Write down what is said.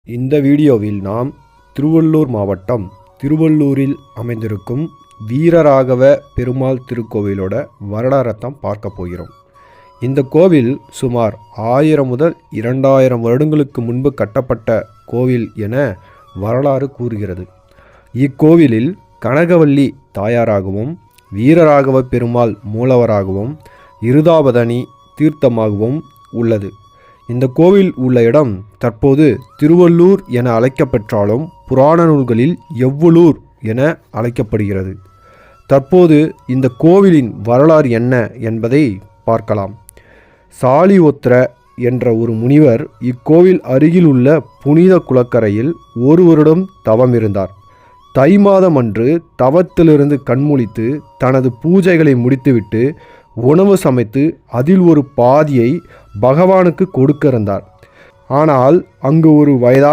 இந்த வீடியோவில் நாம் திருவள்ளூர் மாவட்டம் திருவள்ளூரில் அமைந்திருக்கும் வீரராகவ பெருமாள் திருக்கோவிலோட வரலாறைத்தான் பார்க்க போகிறோம். இந்த கோவில் சுமார் 1000 முதல் 2000 வருடங்களுக்கு முன்பு கட்டப்பட்ட கோவில் என வரலாறு கூறுகிறது. இக்கோவிலில் கனகவல்லி தாயாராகவும் வீரராகவ பெருமாள் மூலவராகவும் இருதாபதனி தீர்த்தமாகவும் உள்ளது. இந்த கோவில் உள்ள இடம் தற்போது திருவள்ளூர் என அழைக்கப்பெற்றாலும் புராண நூல்களில் எவ்வளூர் என அழைக்கப்படுகிறது. தற்போது இந்த கோவிலின் வரலாறு என்ன என்பதை பார்க்கலாம். சாலிஹோத்திர என்ற ஒரு முனிவர் இக்கோவில் அருகில் உள்ள புனித குளக்கரையில் ஒரு வருடம் தவம் இருந்தார். தை மாதம் அன்று தவத்திலிருந்து கண்முழித்து தனது பூஜைகளை முடித்துவிட்டு உணவு சமைத்து அதில் ஒரு பாதியை பகவானுக்கு கொடுக்க இருந்தார். ஆனால் அங்கு ஒரு வயதான